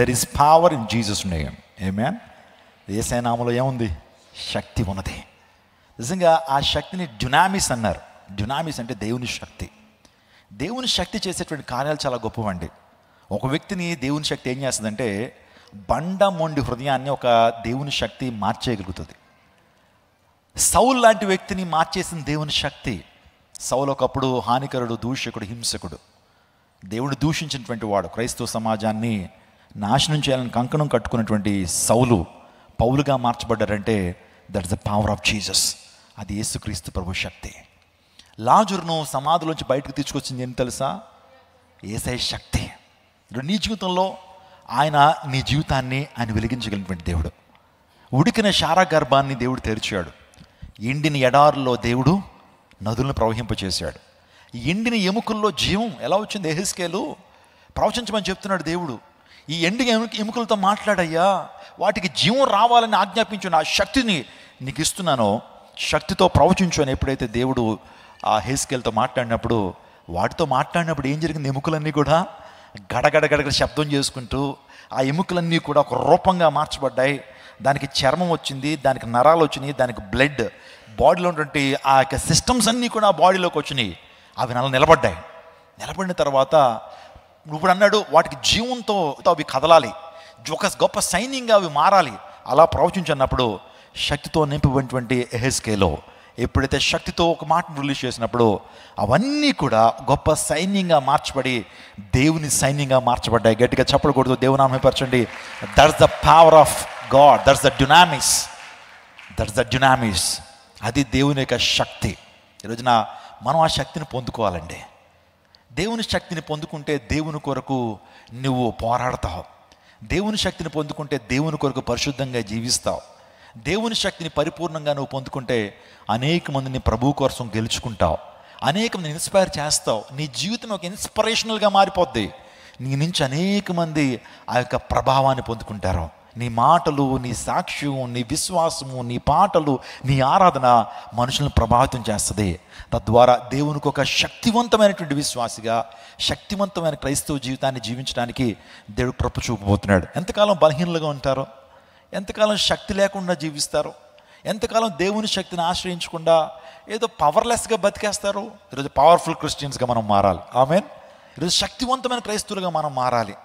There is power in Jesus name. Amen. యేసయ్య నామములో ఏముంది? శక్తి ఉన్నది. నిజంగా ఆ శక్తిని డ్యునామిస్ అన్నారు. డ్యునామిస్ అంటే దేవుని శక్తి. దేవుని శక్తి చేసేటువంటి కార్యాలు చాలా గొప్పవండి. ఒక వ్యక్తిని దేవుని శక్తి ఏం చేస్తుందంటే, బండ మొండి హృదయాన్ని ఒక దేవుని శక్తి మార్చేయగలుగుతుంది. సౌలు లాంటి వ్యక్తిని మార్చేసిన దేవుని శక్తి. సౌలు ఒకప్పుడు హానికరుడు, దూషకుడు, హింసకుడు, దేవుడు దూషించినటువంటి వాడు, క్రైస్తవ సమాజాన్ని నాశనం చేయాలని కంకణం కట్టుకున్నటువంటి సౌలు పౌలుగా మార్చబడ్డారంటే that's the power of Jesus. అది యేసుక్రీస్తు ప్రభు శక్తి. లాజరును సమాధిలోంచి బయటకు తీసుకొచ్చింది ఏం తెలుసా? యేసయ్య శక్తి. నీ జీవితంలో ఆయన నీ జీవితాన్ని ఆయన వెలిగించగలిగినటువంటి దేవుడు. ఉడికిన శారా గర్భాన్ని దేవుడు తెరిచాడు. ఎండిన ఎడారులో దేవుడు నదులను ప్రవహింపచేశాడు. ఎండిన ఎముకల్లో జీవం ఎలా వచ్చింది? యెహెజ్కేలు ప్రవచించమని చెప్తున్నాడు దేవుడు. ఈ ఎండిన ఎముకలతో మాట్లాడయ్యా, వాటికి జీవం రావాలని ఆజ్ఞాపించు, నా శక్తిని నీకు ఇస్తున్నానో శక్తితో ప్రవచించు అని ఎప్పుడైతే దేవుడు ఆ యెహెజ్కేలుతో మాట్లాడినప్పుడు, వాటితో మాట్లాడినప్పుడు ఏం జరిగింది? ఎముకలన్నీ కూడా గడగడగడగడ శబ్దం చేసుకుంటూ ఆ ఎముకలన్నీ కూడా ఒక రూపంగా మార్చబడ్డాయి. దానికి చర్మం వచ్చింది, దానికి నరాలు వచ్చినాయి, దానికి బ్లడ్, బాడీలో ఉన్నటువంటి ఆ యొక్క సిస్టమ్స్ అన్నీ కూడా బాడీలోకి వచ్చినాయి. అవి నిలబడ్డాయి. నిలబడిన తర్వాత ఇప్పుడు అన్నాడు, వాటికి జీవంతో అవి కదలాలి, ఒక గొప్ప సైన్యంగా అవి మారాలి. అలా ప్రవచించినప్పుడు శక్తితో నింపబడినటువంటి యెహెజ్కేలు ఎప్పుడైతే శక్తితో ఒక మాటను రిలీజ్ చేసినప్పుడు అవన్నీ కూడా గొప్ప సైన్యంగా మార్చబడి దేవుని సైన్యంగా మార్చబడ్డాయి. గట్టిగా చప్పలు కొడుతూ దేవుని నామముపరచండి. That's the power of God, that's the dunamis, that's the dunamis. అది దేవుని యొక్క శక్తి. ఈరోజున మనం ఆ శక్తిని పొందుకోవాలండి. దేవుని శక్తిని పొందుకుంటే దేవుని కొరకు నువ్వు పోరాడతావు. దేవుని శక్తిని పొందుకుంటే దేవుని కొరకు పరిశుద్ధంగా జీవిస్తావు. దేవుని శక్తిని పరిపూర్ణంగా నువ్వు పొందుకుంటే అనేక మందిని ప్రభు కోసం గెలుచుకుంటావు, అనేక మందిని ఇన్స్పైర్ చేస్తావు. నీ జీవితం ఒక ఇన్స్పిరేషనల్గా మారిపోద్ది. నీ నుంచి అనేక మంది ఆ యొక్క ప్రభావాన్ని పొందుకుంటారు. నీ మాటలు, నీ సాక్ష్యం, నీ విశ్వాసము, నీ పాటలు, నీ ఆరాధన మనుషులను ప్రభావితం చేస్తుంది. తద్వారా దేవునికి ఒక శక్తివంతమైనటువంటి విశ్వాసిగా, శక్తివంతమైన క్రైస్తవ జీవితాన్ని జీవించడానికి దేవుడు కృప చూపబోతున్నాడు. ఎంతకాలం బలహీనలుగా ఉంటారో, ఎంతకాలం శక్తి లేకుండా జీవిస్తారు, ఎంతకాలం దేవుని శక్తిని ఆశ్రయించకుండా ఏదో పవర్లెస్గా బతికేస్తారు. ఈరోజు పవర్ఫుల్ క్రిస్టియన్స్గా మనం మారాలి. ఆమేన్. ఈరోజు శక్తివంతమైన క్రైస్తవులుగా మనం మారాలి.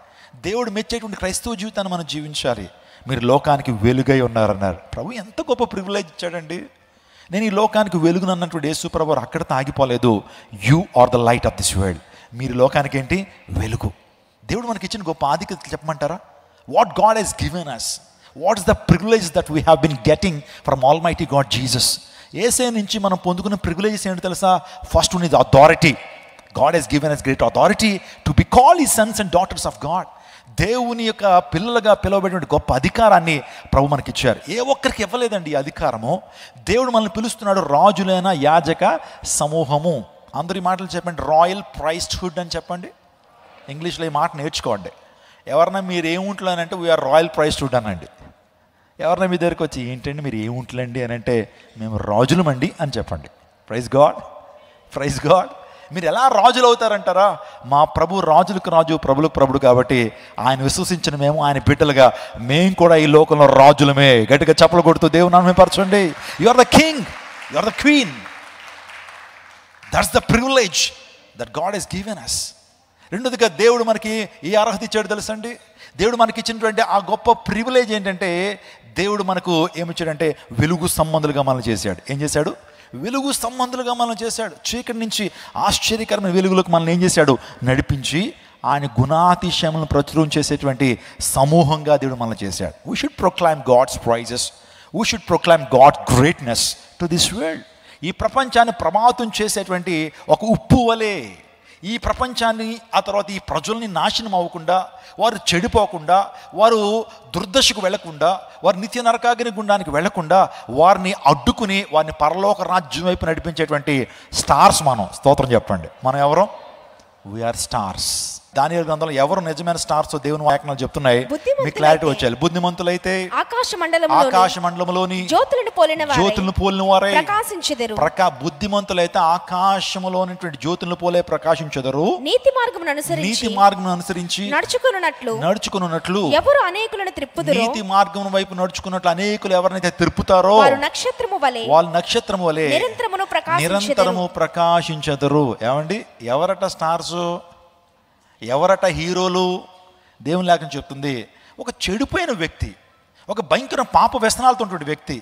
దేవుడు మెచ్చేటువంటి క్రైస్తవ జీవితాన్ని మనం జీవించాలి. మీరు లోకానికి వెలుగై ఉన్నారన్నారు. ప్రభు ఎంత గొప్ప ప్రివిలేజ్ ఇచ్చాడండి. నేను ఈ లోకానికి వెలుగును అన్నటువంటి యేసు ప్రభు అక్కడితో ఆగిపోలేదు. You are the light of this world. మీరు లోకానికి ఏంటి? వెలుగు. దేవుడు మనకి ఇచ్చిన గొప్ప ఆధిక్యత చెప్పమంటారా? What God has given us, what is the privilege that we have been getting from almighty God Jesus. యేసయ్య నుంచి మనం పొందుకున్న ప్రివిలేజెస్ ఏంటో తెలుసా? First one is authority. God has given us great authority to be called his sons and daughters of God. దేవుని యొక్క పిల్లలుగా పిలువబడిన గొప్ప అధికారాన్ని ప్రభు మనకి ఇచ్చారు. ఏ ఒక్కరికి ఇవ్వలేదండి ఈ అధికారము. దేవుడు మనల్ని పిలుస్తున్నాడు రాజులైన యాజక సమూహము. అందరి మాటలు చెప్పండి. రాయల్ ప్రైస్ట్హుడ్ అని చెప్పండి. ఇంగ్లీష్లో ఈ మాట నేర్చుకోండి. ఎవరన్నా మీరు ఏముంట్లు అని అంటే వీఆర్ రాయల్ ప్రైస్ట్హుడ్ అనండి. ఎవరన్నా మీ దగ్గరికి వచ్చి ఏంటండి మీరు ఏముంట్లండి అని అంటే మేము రాజులమండి అని చెప్పండి. Praise God, praise God. మీరు ఎలా రాజులు అవుతారంటారా? మా ప్రభు రాజులకు రాజు, ప్రభులకు ప్రభుడు కాబట్టి ఆయన విశ్వసించిన మేము ఆయన బిడ్డలుగా మేము కూడా ఈ లోకంలో రాజులమే. గట్టిగా చప్పలు కొడుతూ దేవుని నామమును పరచండి. You are the king, you are the queen. That's the privilege that God has given us. రెండోదిగా దేవుడు మనకి ఈ అర్హత ఇచ్చాడు తెలుసండి. దేవుడు మనకి ఇచ్చినటువంటి ఆ గొప్ప ప్రివిలేజ్ ఏంటంటే దేవుడు మనకు ఏమిచ్చాడంటే వెలుగు సంబంధులుగా మనల్ని చేశాడు. ఏం చేశాడు? వెలుగు సంబంధులుగా మనం చేశాడు. చీకటి నుంచి ఆశ్చర్యకరమైన వెలుగులోకి మనల్ని ఏం చేశాడు? నడిపించి ఆయన గుణాతిశయములను ప్రచురం చేసేటువంటి సమూహంగా దేవుడు మనల్ని చేశాడు. We should proclaim God's praises, we should proclaim God greatness to this world. ఈ ప్రపంచాన్ని ప్రభావితం చేసేటువంటి ఒక ఉప్పు వలె ఈ ప్రపంచాన్ని, ఆ తర్వాత ఈ ప్రజల్ని నాశనం అవ్వకుండా, వారు చెడిపోకుండా, వారు దుర్దశకు వెళ్లకుండా, వారు నిత్య నరకాగ్ని గుండానికి వెళ్లకుండా వారిని అడ్డుకుని వారిని పరలోక రాజ్యం వైపు నడిపించేటువంటి స్టార్స్ మనం. స్తోత్రం చెప్పండి. మనం ఎవరు? We are stars. దానియేలు గ్రంథంలో ఎవరు నిజమైన స్టార్స్ దేవుని వాక్యాలు చెప్తున్నాయి, మీకు క్లారిటీ వచ్చేయాలి. బుద్ధిమంతులైతే ఆకాశ మండలంలోని జ్యోతులను పోలిన వారే ప్రకాశించెదరు. బుద్ధిమంతులైతే ఆకాశములోనిటువంటి జ్యోతులను పోలే ప్రకాశించెదరు. నీతి మార్గమును అనుసరించి నడుచుకున్నట్లు ఎవరు అనేకులను త్రిప్పుదురో, నీతి మార్గం వైపు నడుచుకున్నట్లు అనేకులు ఎవరినైతే త్రిప్పుతారో వాళ్ళు నక్షత్రము వలె నిరంతరము ప్రకాశించెదరు. ఏమండి, ఎవరట స్టార్స్, ఎవరట హీరోలు? దేవుని లేఖనం చెప్తుంది, ఒక చెడిపోయిన వ్యక్తి, ఒక భయంకర పాప వ్యసనాలతో ఉన్నటువంటి వ్యక్తి,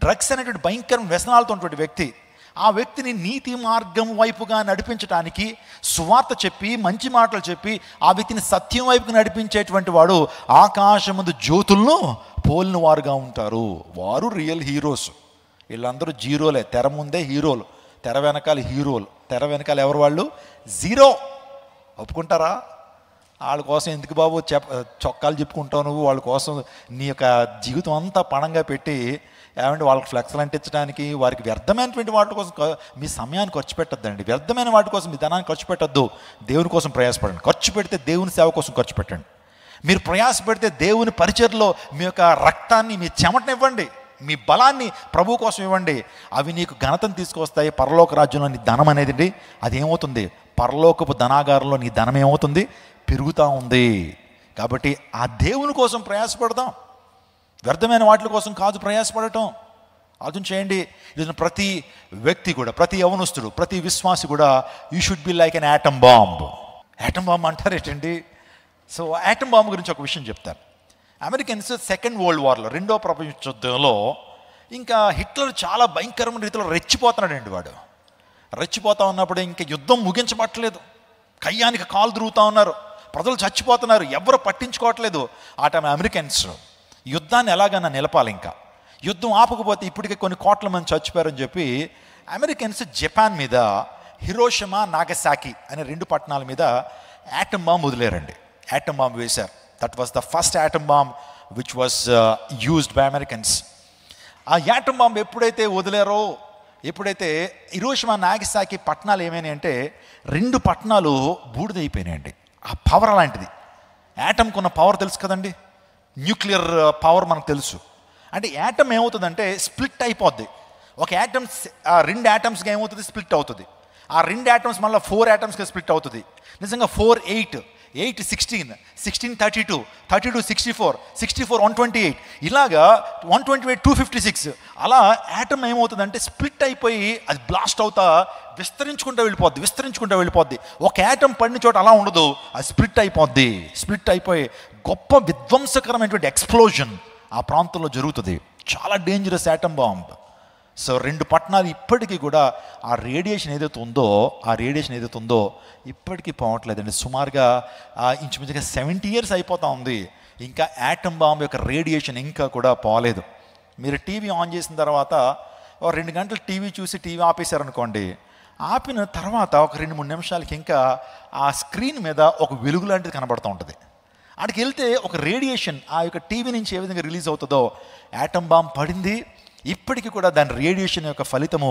డ్రగ్స్ అనేటువంటి భయంకర వ్యసనాలతో ఉన్నటువంటి వ్యక్తి, ఆ వ్యక్తిని నీతి మార్గం వైపుగా నడిపించడానికి సువార్త చెప్పి మంచి మాటలు చెప్పి ఆ వ్యక్తిని సత్యం వైపుగా నడిపించేటువంటి వాడు ఆకాశమందు జ్యోతులను పోలిన వారుగా ఉంటారు. వారు రియల్ హీరోస్. వీళ్ళందరూ జీరోలే. తెర ముందే హీరోలు, తెర వెనకాల హీరోలు. తెర వెనకాల ఎవరు? వాళ్ళు జీరో. ఒప్పుకుంటారా? వాళ్ళ కోసం ఎందుకు బాబు చొక్కాలు చెప్పుకుంటావు నువ్వు? వాళ్ళ కోసం నీ యొక్క జీవితం అంతా పణంగా పెట్టి ఏమంటే వాళ్ళకి ఫ్లెక్స్లు అంటించడానికి, వారికి వ్యర్థమైనటువంటి వాటి కోసం మీ సమయాన్ని ఖర్చు పెట్టద్దండి. వ్యర్థమైన వాటి కోసం మీ ధనాన్ని ఖర్చు పెట్టద్దు. దేవుని కోసం ప్రయాసపడండి. ఖర్చు పెడితే దేవుని సేవ కోసం ఖర్చు పెట్టండి. మీరు ప్రయాస పెడితే దేవుని పరిచర్లో మీ యొక్క రక్తాన్ని, మీ చెమటని ఇవ్వండి, మీ బలాన్ని ప్రభు కోసం ఇవ్వండి. అవి నీకు ఘనతను తీసుకొస్తాయి. పరలోక రాజ్యంలో నీ ధనం అనేది అది ఏమవుతుంది? పరలోకపు ధనాగారంలో నీ ధనం ఏమవుతుంది? పెరుగుతూ ఉంది. కాబట్టి ఆ దేవుని కోసం ప్రయాసపడదాం, వ్యర్థమైన వాటి కోసం కాదు ప్రయాసపడటం. ఆలోచన చేయండి. ఇది ప్రతి వ్యక్తి కూడా, ప్రతి యవనస్తుడు, ప్రతి విశ్వాసి కూడా you should be like an atom bomb. Atom bomb అంటారు ఏంటండి? సో యాటమ్ బాంబ్ గురించి ఒక విషయం చెప్తారు. అమెరికన్స్ సెకండ్ వరల్డ్ వార్లో, రెండో ప్రపంచ యుద్ధంలో, ఇంకా హిట్లర్ చాలా భయంకరమైన రీతిలో రెచ్చిపోతున్నాడండి. వాడు రెచ్చిపోతా ఉన్నప్పుడు ఇంకా యుద్ధం ముగించబట్టలేదు. కయ్యానికి కాలు తిరుగుతూ ఉన్నారు, ప్రజలు చచ్చిపోతున్నారు, ఎవరు పట్టించుకోవట్లేదు. ఆ టైం అమెరికన్స్ యుద్ధాన్ని ఎలాగైనా నిలపాలి, ఇంకా యుద్ధం ఆపకపోతే ఇప్పటికే కొన్ని కోట్ల మంది చచ్చిపోయారని చెప్పి అమెరికన్స్ జపాన్ మీద హిరోషిమా, నాగసాకి అనే రెండు పట్టణాల మీద యాటమ్ బాంబ్ వదిలేరండి. యాటమ్ బాంబ్ వేశారు. That was the first atom bomb which was used by Americans. ఆ యాటమ్ బాంబ్ ఎప్పుడైతే వదిలేరో, ఎప్పుడైతే హిరోషిమా, నాగసాకి పట్టణాలు ఏమైనాయి అంటే, రెండు పట్టణాలు బూడిదైపోయినాయండి. ఆ పవర్ అలాంటిది. యాటమ్కి ఉన్న పవర్ తెలుసు కదండి, న్యూక్లియర్ పవర్ మనకు తెలుసు. అంటే యాటమ్ ఏమవుతుందంటే స్ప్లిట్ అయిపోద్ది. ఒక యాటమ్స్, రెండు యాటమ్స్గా ఏమవుతుంది? స్ప్లిట్ అవుతుంది. ఆ రెండు యాటమ్స్ మళ్ళీ 4 యాటమ్స్గా స్ప్లిట్ అవుతుంది. నిజంగా 4 8, 8 16, 16 32, 32 64, 64 128, ఇలాగా 128 256. అలా యాటమ్ ఏమవుతుందంటే స్ప్లిట్ అయిపోయి అది బ్లాస్ట్ అవుతా విస్తరించుకుంటూ వెళ్ళిపోద్ది. ఒక యాటమ్ పడిన చోట అలా ఉండదు, అది స్ప్లిట్ అయిపోద్ది. స్ప్లిట్ అయిపోయి గొప్ప విధ్వంసకరమైనటువంటి ఎక్స్ప్లోజన్ ఆ ప్రాంతంలో జరుగుతుంది. చాలా డేంజరస్ యాటమ్ బాంబ్. సో రెండు పట్టణాలు ఇప్పటికీ కూడా ఆ రేడియేషన్ ఏదైతే ఉందో ఇప్పటికీ పోవట్లేదండి. సుమారుగా ఇంచుమించుగా 70 years అయిపోతూ ఉంది. ఇంకా యాటమ్ బాంబ్ యొక్క రేడియేషన్ ఇంకా కూడా పోలేదు. మీరు టీవీ ఆన్ చేసిన తర్వాత 2 గంటలు టీవీ చూసి టీవీ ఆపేశారనుకోండి, ఆపిన తర్వాత ఒక 2-3 నిమిషాలకి ఇంకా ఆ స్క్రీన్ మీద ఒక వెలుగు లాంటిది కనబడుతూ ఉంటుంది. అక్కడికి వెళ్తే ఒక రేడియేషన్ ఆ యొక్క టీవీ నుంచి ఏ విధంగా రిలీజ్ అవుతుందో, యాటమ్ బాంబ్ పడింది. ఇప్పటికీ కూడా దాని రేడియేషన్ యొక్క ఫలితము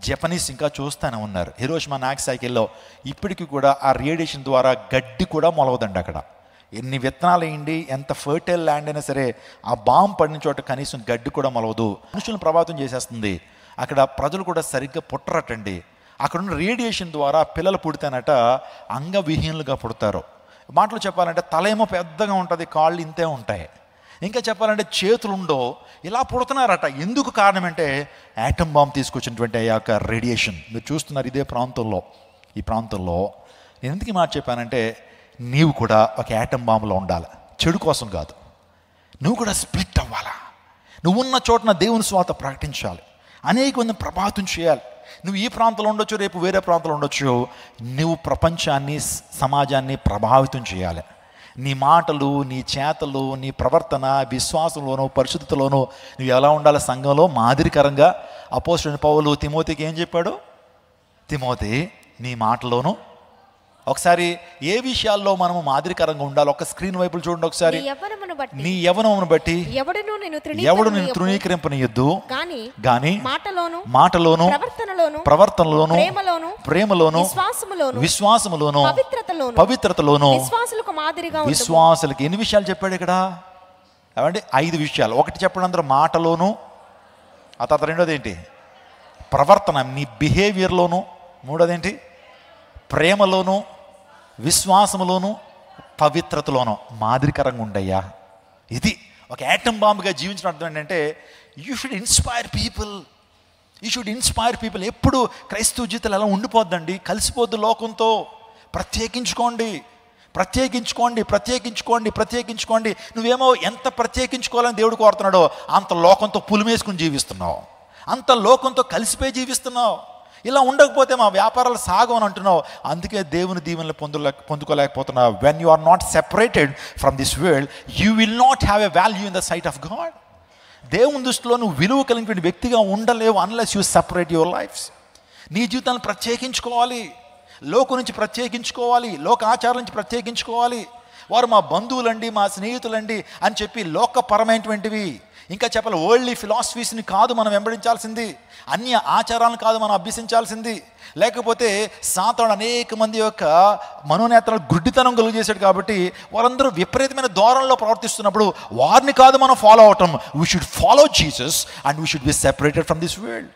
జపనీస్ ఇంకా చూస్తూనే ఉన్నారు. హిరోషిమా, నాగసాకిలో ఇప్పటికీ కూడా ఆ రేడియేషన్ ద్వారా గడ్డి కూడా మొలవదండి. అక్కడ ఎన్ని విత్తనాలు వేయండి, ఎంత ఫర్టైల్ ల్యాండ్ అయినా సరే, ఆ బాంబు పడిన చోట కనీసం గడ్డి కూడా మొలవదు. మనుషులను ప్రభావితం చేసేస్తుంది. అక్కడ ప్రజలు కూడా సరిగ్గా పుట్టరటండి. అక్కడున్న రేడియేషన్ ద్వారా పిల్లలు పుడితేనట అంగవిహీనులుగా పుడతారు. మాటలు చెప్పాలంటే తల ఏమో పెద్దగా ఉంటుంది, కాళ్ళు ఇంతే ఉంటాయి. ఇంకా చెప్పాలంటే చేతులు ఉండో, ఇలా పుడుతున్నారట. ఎందుకు కారణం అంటే యాటమ్ బాంబ్ తీసుకొచ్చినటువంటి ఆ యొక్క రేడియేషన్. మీరు చూస్తున్నారు ఇదే ప్రాంతంలో, ఈ ప్రాంతంలో. నేను ఎందుకు ఈ మాట చెప్పానంటే, నీవు కూడా ఒక యాటమ్ బాంబులో ఉండాలి. చెడు కోసం కాదు, నువ్వు కూడా స్ప్లిట్ అవ్వాలా. నువ్వున్న చోటన దేవుని స్వాత ప్రకటించాలి, అనేక మందిని ప్రభావితం చేయాలి. నువ్వు ఈ ప్రాంతంలో ఉండొచ్చు, రేపు వేరే ప్రాంతంలో ఉండొచ్చు. నువ్వు ప్రపంచాన్ని, సమాజాన్ని ప్రభావితం చేయాలి. నీ మాటలు, నీ చేతలు, నీ ప్రవర్తన, విశ్వాసంలోనూ పరిశుద్ధతలోనూ నువ్వు ఎలా ఉండాలి? సంఘంలో మాదిరికరంగా. అపోస్తలుడైన పౌలు తిమోతికి ఏం చెప్పాడు? తిమోతి, నీ మాటలోను ఒకసారి ఏ విషయాల్లో మనము మాదిరికరంగా ఉండాలి? ఒక స్క్రీన్ వైపులు చూడండి ఒకసారి. బట్టి ఎవడు నిన్ను తృణీకరింపనీయొద్దు గాని మాటలోను ప్రవర్తనలోను ప్రేమలోను విశ్వాసములోను పవిత్రతలోను విశ్వాసులకు ఎన్ని విషయాలు చెప్పాడు ఇక్కడ? ఏమండి 5 విషయాలు. ఒకటి చెప్పండి అందరూ, మాటలోను. ఆ తర్వాత రెండోది ఏంటి? ప్రవర్తన, నీ బిహేవియర్లోను. మూడోది ఏంటి? ప్రేమలోను విశ్వాసములోను పవిత్రతలోను మాదిరికరంగా ఉండయ్యా. ఇది ఒక యాటమ్ బాంబుగా జీవించడం అర్థం ఏంటంటే యూ షుడ్ ఇన్స్పైర్ పీపుల్. ఎప్పుడు క్రైస్తవ జీవితాలు ఎలా ఉండిపోద్దండి, కలిసిపోద్దు లోకంతో. ప్రత్యేకించుకోండి. నువ్వేమో ఎంత ప్రత్యేకించుకోవాలని దేవుడు కోరుతున్నాడో అంత లోకంతో పులిమేసుకుని జీవిస్తున్నావు, అంత లోకంతో కలిసిపోయి జీవిస్తున్నావు. ఇలా ఉండకపోతే మా వ్యాపారాలు సాగవని అంటున్నావు. అందుకే దేవుని దీవెనలు పొందుకోలేకపోతున్నావు. When you are not separated from this world you will not have a value in the sight of God. దేవుని దృష్టిలో నువ్వు విలువ కలిగినటువంటి వ్యక్తిగా ఉండలేవు unless you separate your lifes. నీ జీవితాన్ని ప్రత్యేకించుకోవాలి, లోకం నుంచి ప్రత్యేకించుకోవాలి, లోక ఆచారం నుంచి ప్రత్యేకించుకోవాలి. వారు మా బంధువులండి, మా స్నేహితులండి అని చెప్పి లోకపరమైనటువంటివి, ఇంకా చెప్పాలి వరల్డ్లీ ఫిలాసఫీస్ని కాదు మనం వెంబడించాల్సింది, అన్య ఆచారాలను కాదు మనం అభ్యసించాల్సింది. లేకపోతే సాతాను అనేక మంది యొక్క మనోనేతలను గుడ్డితనం కలుగు చేశాడు కాబట్టి వారందరూ విపరీతమైన ధోరణిలో ప్రవర్తిస్తున్నప్పుడు వారిని కాదు మనం ఫాలో అవటం. We should follow Jesus and we should be separated from this world.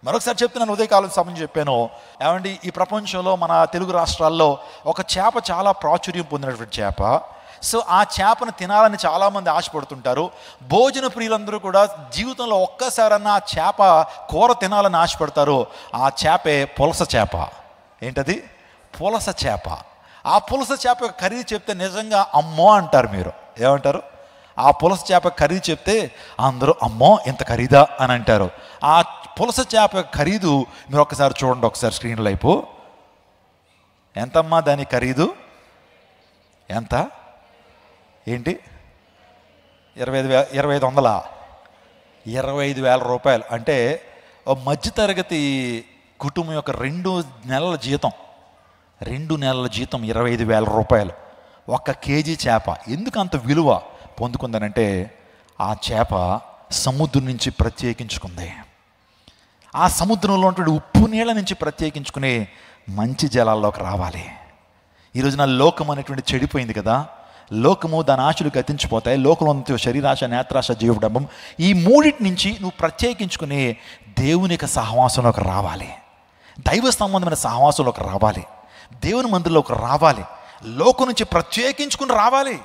మరొకసారి చెప్తున్నాను, ఉదయకాలం సమయం చెప్పాను. ఏమండి, ఈ ప్రపంచంలో మన తెలుగు రాష్ట్రాల్లో ఒక చేప చాలా ప్రాచుర్యం పొందినటువంటి చేప. సో ఆ చేపను తినాలని చాలామంది ఆశపడుతుంటారు. భోజన ప్రియులందరూ కూడా జీవితంలో ఒక్కసారన్నా ఆ చేప కూర తినాలని ఆశపడతారు. ఆ చేపే పులస చేప. ఏంటది? పులస చేప. ఆ పులస చేప యొక్క ఖరీదు చెప్తే నిజంగా అమ్మో అంటారు. మీరు ఏమంటారు? ఆ పులస చేప ఖరీదు చెప్తే అందరూ అమ్మో ఇంత ఖరీదా అని అంటారు. ఆ పులస చేప యొక్క ఖరీదు మీరు ఒక్కసారి చూడండి, ఒకసారి స్క్రీన్ వైపు. ఎంతమ్మా దాని ఖరీదు? ఎంత? ఏంటి? 25,000 రూపాయలు. అంటే ఓ మధ్యతరగతి కుటుంబం యొక్క 2 నెలల జీతం 25,000 రూపాయలు. 1 కేజీ చేప ఎందుకు అంత విలువ పొందుకుందనంటే ఆ చేప సముద్రం నుంచి ప్రత్యేకించుకుంది. ఆ సముద్రంలో ఉన్నటువంటి ఉప్పు నీళ్ళ నుంచి ప్రత్యేకించుకుని మంచి జలాల్లోకి రావాలి. ఈరోజు నా లోకం అనేటువంటి చెడిపోయింది కదా. లోకము దాని ఆశలు గతించిపోతాయి. లోకంలో శరీరాశ, నేత్రాశ, జీవడంబం, ఈ మూడింటి నుంచి నువ్వు ప్రత్యేకించుకుని దేవుని యొక్క సహవాసంలోకి రావాలి, దైవ సంబంధమైన సహవాసంలోకి రావాలి, దేవుని మందిరంలోకి రావాలి, లోకం నుంచి ప్రత్యేకించుకుని రావాలి.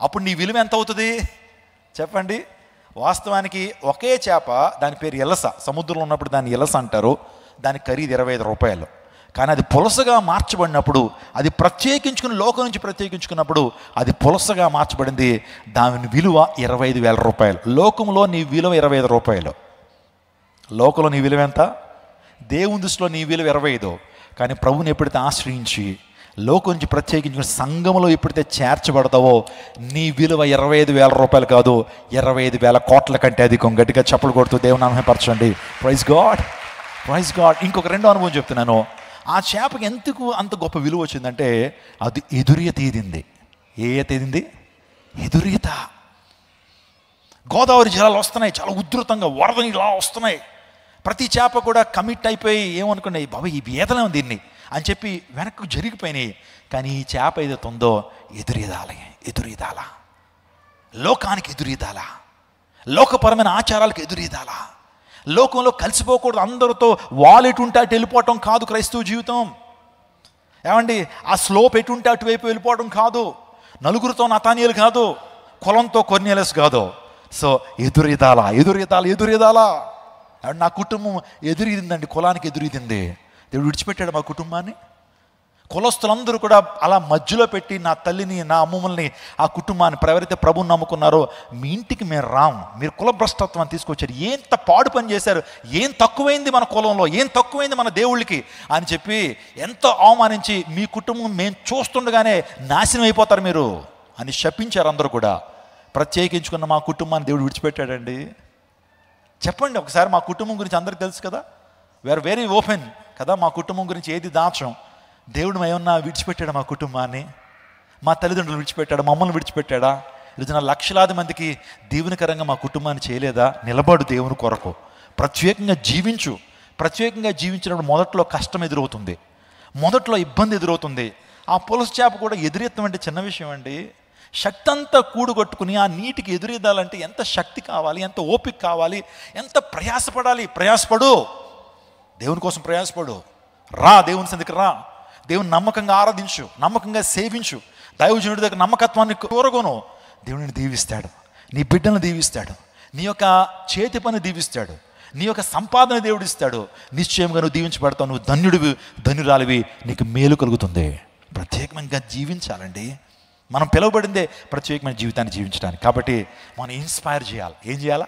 అప్పుడు నీ విలువ ఎంత అవుతుంది చెప్పండి? వాస్తవానికి ఒకే చేప, దాని పేరు ఎలస, సముద్రంలో ఉన్నప్పుడు దాన్ని ఎలస అంటారు. దాని ఖరీదు 25 రూపాయలు. కానీ అది పులసగా మార్చబడినప్పుడు, అది ప్రత్యేకించుకుని లోకం నుంచి ప్రత్యేకించుకున్నప్పుడు అది పులసగా మార్చబడింది. దాని విలువ 25,000 రూపాయలు. లోకంలో నీ విలువ 25 రూపాయలు. లోకంలో నీ విలువ ఎంత? దేవుని దృష్టిలో నీ విలువ 25. కానీ ప్రభుని ఎప్పుడైతే ఆశ్రయించి లోకం నుంచి ప్రత్యేకించుకుని సంఘంలో ఎప్పుడైతే చేర్చబడతావో నీ విలువ 25,000 రూపాయలు కాదు, 25,000 కోట్ల కంటే అధికం. గట్టిగా చప్పలు కొడుతూ దేవుని నామముపరచండి. Praise God. ఇంకొక రెండో అనుభవం చెప్తున్నాను. ఆ చేపకి ఎందుకు అంత గొప్ప విలువ వచ్చిందంటే అది ఎదురీత ఈదింది. ఏ ఈత ఈదింది? ఎదురీత. గోదావరి జలాలు వస్తున్నాయి, చాలా ఉధృతంగా వరదని ఇలా వస్తున్నాయి. ప్రతి చేప కూడా కమిట్ అయిపోయి ఏమనుకున్నాయి, బాబా ఈ ఈతలే ఉంది దీన్ని అని చెప్పి వెనక్కు జరిగిపోయినాయి. కానీ ఈ చేప ఏదైతే ఉందో ఎదురీదాలా, లోకానికి ఎదురీదాలా, లోకపరమైన ఆచారాలకు ఎదురీదాలా. లోకంలో కలిసిపోకూడదు, అందరితో వాలెటుంటే అటు వెళ్ళిపోవటం కాదు క్రైస్తవ జీవితం. ఏమండి, ఆ స్లోప్ ఎటుంటే అటువైపు వెళ్ళిపోవడం కాదు, నలుగురితో నతానీయులు కాదు, కులంతో కొర్నేలస్ కాదు. సో ఎదురీదాలా. నా కుటుంబం ఎదురీదిందండి, కులానికి ఎదురీదింది. దేవుడు విడిచిపెట్టాడు మా కుటుంబాన్ని. కులస్తులందరూ కూడా అలా మధ్యలో పెట్టి నా తల్లిని, నా అమ్మమ్మల్ని, ఆ కుటుంబాన్ని, ఎవరైతే ప్రభుని నమ్ముకున్నారో మీ ఇంటికి మేము రాము, మీరు కుల భ్రష్టత్వాన్ని తీసుకొచ్చారు, ఎంత పాడు పని చేశారు, ఏం తక్కువైంది మన కులంలో, ఏం తక్కువైంది మన దేవుళ్ళకి అని చెప్పి ఎంతో అవమానించి మీ కుటుంబం మేము చూస్తుండగానే నాశనం అయిపోతారు మీరు అని శపించారు. అందరూ కూడా ప్రత్యేకించుకున్న మా కుటుంబాన్ని దేవుడు విడిచిపెట్టాడండి. చెప్పండి ఒకసారి, మా కుటుంబం గురించి అందరికీ తెలుసు కదా, వీఆర్ వెరీ ఓపెన్ కదా, మా కుటుంబం గురించి ఏది దాచం. దేవుడు ఏమన్నా విడిచిపెట్టాడా మా కుటుంబాన్ని? మా తల్లిదండ్రులు విడిచిపెట్టాడా? మమ్మల్ని విడిచిపెట్టాడా? ఈరోజున లక్షలాది మందికి దీవెనకరంగా మా కుటుంబాన్ని చేయలేదా? నిలబడు దేవుని కొరకు, ప్రత్యేకంగా జీవించు. ప్రత్యేకంగా జీవించినప్పుడు మొదట్లో కష్టం ఎదురవుతుంది, మొదట్లో ఇబ్బంది ఎదురవుతుంది. ఆ పులస చేప కూడా ఎదురెత్తడం అంటే చిన్న విషయం అండి. శక్తి అంతా కూడుగొట్టుకుని ఆ నీటికి ఎదురెదాలంటే ఎంత శక్తి కావాలి, ఎంత ఓపిక కావాలి, ఎంత ప్రయాసపడాలి. ప్రయాసపడు, దేవుని కోసం ప్రయాసపడు. రా దేవుని సన్నిధికి రా, దేవుని నమ్మకంగా ఆరాధించు, నమ్మకంగా సేవించు. దైవజనుడి దగ్గర నమ్మకత్వాన్ని కోరగొను. దేవుడిని దీవిస్తాడు, నీ బిడ్డను దీవిస్తాడు, నీ యొక్క చేతి పని దీవిస్తాడు, నీ యొక్క సంపాదన దేవుడు ఇస్తాడు. నిశ్చయంగా నువ్వు దీవించబడతావు, నువ్వు ధన్యుడివి, ధన్యురాలివి, నీకు మేలు కలుగుతుంది. ప్రత్యేకంగా జీవించాలండి. మనం పిలువబడిందే ప్రత్యేకమైన జీవితాన్ని జీవించడానికి. కాబట్టి మనం ఇన్స్పైర్ చేయాలి. ఏం చేయాలా?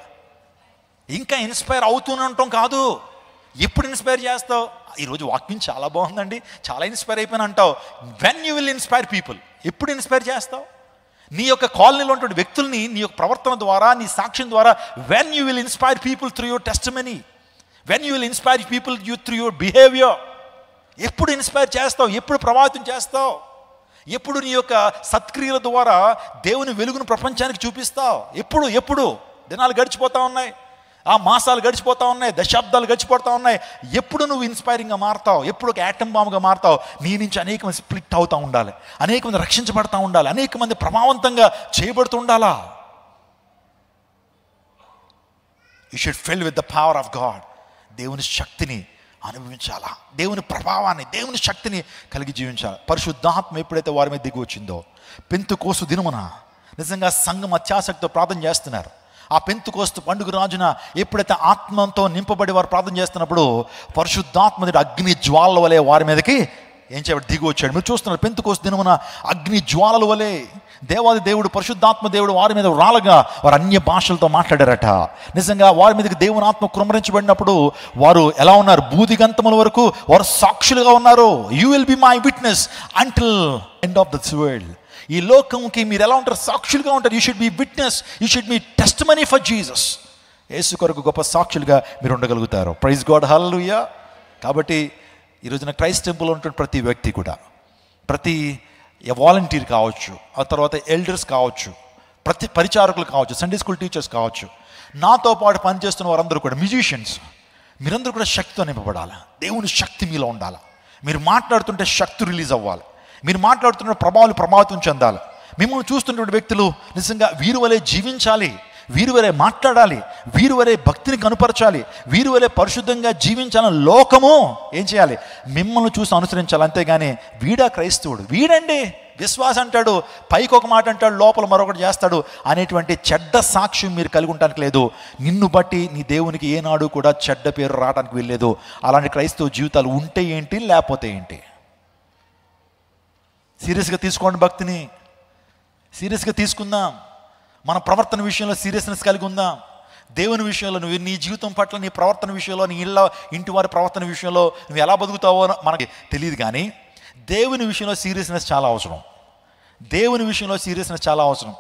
ఇంకా ఇన్స్పైర్ అవుతూనే ఉంటాం కాదు. ఎప్పుడు ఇన్స్పైర్ చేస్తావు? ఈరోజు వాక్యం చాలా బాగుందండి, చాలా ఇన్స్పైర్ అయిపోయిన అంటావు. When you will inspire people? ఎప్పుడు ఇన్స్పైర్ చేస్తావు? నీ యొక్క కాలనీలో ఉన్నటువంటి వ్యక్తుల్ని నీ యొక్క ప్రవర్తన ద్వారా, నీ సాక్ష్యం ద్వారా. When you will inspire people through your testimony, when you will inspire people through your behaviour. ఎప్పుడు ఇన్స్పైర్ చేస్తావు? ఎప్పుడు ప్రభావితం చేస్తావు? ఎప్పుడు నీ యొక్క సత్క్రియల ద్వారా దేవుని వెలుగును ప్రపంచానికి చూపిస్తావు? ఎప్పుడు దినాలు గడిచిపోతూ ఉన్నాయి, ఆ మాసాలు గడిచిపోతూ ఉన్నాయి, దశాబ్దాలు గడిచిపోతూ ఉన్నాయి. ఎప్పుడు నువ్వు ఇన్స్పైరింగ్గా మారుతావు? ఎప్పుడు ఒక యాటమ్ బాంబ్గా మారుతావు? నీ నుంచి అనేక మంది స్ప్లిట్ అవుతూ ఉండాలి, అనేక మంది రక్షించబడతా ఉండాలి, అనేక మంది ప్రభావవంతంగా చేయబడుతూ ఉండాలా. You should fill with the power of God. దేవుని శక్తిని అనుభవించాలా, దేవుని ప్రభావాన్ని, దేవుని శక్తిని కలిగి జీవించాలి. పరిశుద్ధాత్మ ఎప్పుడైతే వారి మీద దిగి వచ్చిందో, పెంతెకోస్తు దినమున నిజంగా సంఘం అత్యాసక్తితో ప్రార్థన చేస్తున్నారు. ఆ పెంతెకోస్తు పండుగ రాజున ఎప్పుడైతే ఆత్మతో నింపబడి వారు ప్రార్థన చేస్తున్నప్పుడు పరిశుద్ధాత్మ అగ్ని జ్వాలల వలె వారి మీదకి ఏం చేయబడి దిగి వచ్చాడు. మీరు చూస్తున్నారు, పెంతెకోస్తు దినమున అగ్ని జ్వాలల వలె దేవాది దేవుడు, పరిశుద్ధాత్మ దేవుడు వారి మీద రాలగా వారు అన్య భాషలతో మాట్లాడారట. నిజంగా వారి మీదకి దేవుని ఆత్మ కుమ్మరించబడినప్పుడు వారు ఎలా ఉన్నారు? బూదిగంతముల వరకు వారు సాక్షులుగా ఉన్నారు. You will be my witness until end of this world. ఈ లోకంకి మీరు ఎలా ఉంటారు? సాక్షులుగా ఉంటారు. You should be witness, you should be testimony for Jesus. యేసు కొరకు గొప్ప సాక్షులుగా మీరు ఉండగలుగుతారు. Praise God, hallelujah. కాబట్టి ఈరోజున క్రైస్ట్ టెంపుల్లో ఉన్నటువంటి ప్రతి వ్యక్తి కూడా, ప్రతి వాలంటీర్ కావచ్చు, ఆ తర్వాత ఎల్డర్స్ కావచ్చు, ప్రతి పరిచారకులు కావచ్చు, సండే స్కూల్ టీచర్స్ కావచ్చు, నాతో పాటు పనిచేస్తున్న వారందరూ కూడా, మ్యూజిషియన్స్, మీరందరూ కూడా శక్తితో నింపబడాలి. దేవుని శక్తి మీలో ఉండాలి. మీరు మాట్లాడుతుంటే శక్తి రిలీజ్ అవ్వాలి. మీరు మాట్లాడుతున్న ప్రభావితం చెందాలి. మిమ్మల్ని చూస్తున్నటువంటి వ్యక్తులు నిజంగా వీరు వలె జీవించాలి, వీరు వలె మాట్లాడాలి, వీరు వలె భక్తిని కనుపరచాలి, వీరు వలె పరిశుద్ధంగా జీవించాలని లోకము ఏం చేయాలి? మిమ్మల్ని చూసి అనుసరించాలి. అంతేగాని వీడా క్రైస్తవుడు, వీడండి విశ్వాసం అంటాడు, పైకి ఒక మాట అంటాడు, లోపల మరొకటి చేస్తాడు అనేటువంటి చెడ్డ సాక్ష్యం మీరు కలిగి ఉండటానికి లేదు. నిన్ను బట్టి నీ దేవునికి ఏనాడు కూడా చెడ్డ పేరు రావడానికి వీల్లేదు. అలాంటి క్రైస్తవ జీవితాలు ఉంటే ఏంటి, లేకపోతే ఏంటి? సీరియస్గా తీసుకోండి, భక్తిని సీరియస్గా తీసుకుందాం. మన ప్రవర్తన విషయంలో సీరియస్నెస్ కలిగి ఉందాం. దేవుని విషయంలో నువ్వు నీ జీవితం పట్ల, నీ ప్రవర్తన విషయంలో, నీ ఇంటి వారి ప్రవర్తన విషయంలో నువ్వు ఎలా బతుకుతావో మనకి తెలియదు. కానీ దేవుని విషయంలో సీరియస్నెస్ చాలా అవసరం. దేవుని విషయంలో సీరియస్నెస్ చాలా అవసరం.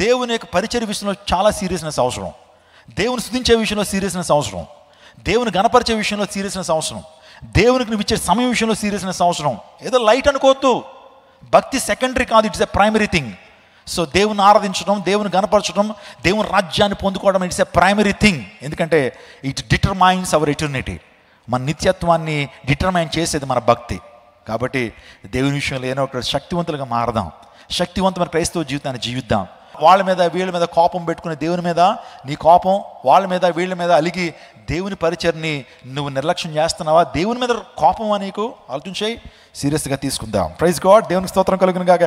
దేవుని యొక్క పరిచర్య విషయంలో చాలా సీరియస్నెస్ అవసరం. దేవుని స్తుతించే విషయంలో సీరియస్నెస్ అవసరం. దేవుని గణపరిచే విషయంలో సీరియస్నెస్ అవసరం. దేవునికి నువ్వు ఇచ్చే సమయం విషయంలో సీరియస్నెస్ అవసరం. ఏదో లైట్ అనుకోవద్దు. భక్తి సెకండరీ కాదు, it's a primary thing. So దేవుని ఆరాధించడం, దేవుని గణపరచడం, దేవుని రాజ్యాన్ని పొందుకోవడం, ఇట్స్ ఎ ప్రైమరీ థింగ్. ఎందుకంటే ఇట్ డిటర్మైన్స్ అవర్ ఎటర్నిటీ. మన నిత్యత్వాన్ని డిటర్మైన్ చేసేది మన భక్తి. కాబట్టి దేవుని విషయంలో ఏదో ఒక శక్తివంతులుగా మారదాం, శక్తివంతమైన క్రైస్తవ జీవితాన్ని జీవిద్దాం. వాళ్ళ మీద వీళ్ళ మీద కోపం పెట్టుకునే దేవుని మీద నీ కోపం, వాళ్ళ మీద వీళ్ళ మీద అలిగి దేవుని పరిచర్ని నువ్వు నిర్లక్ష్యం చేస్తున్నావా? దేవుని మీద కోపమా నీకు? ఆలోచించేయి, సీరియస్గా తీసుకుందాం. Praise God. దేవునికి స్తోత్రం కలుగును గాక.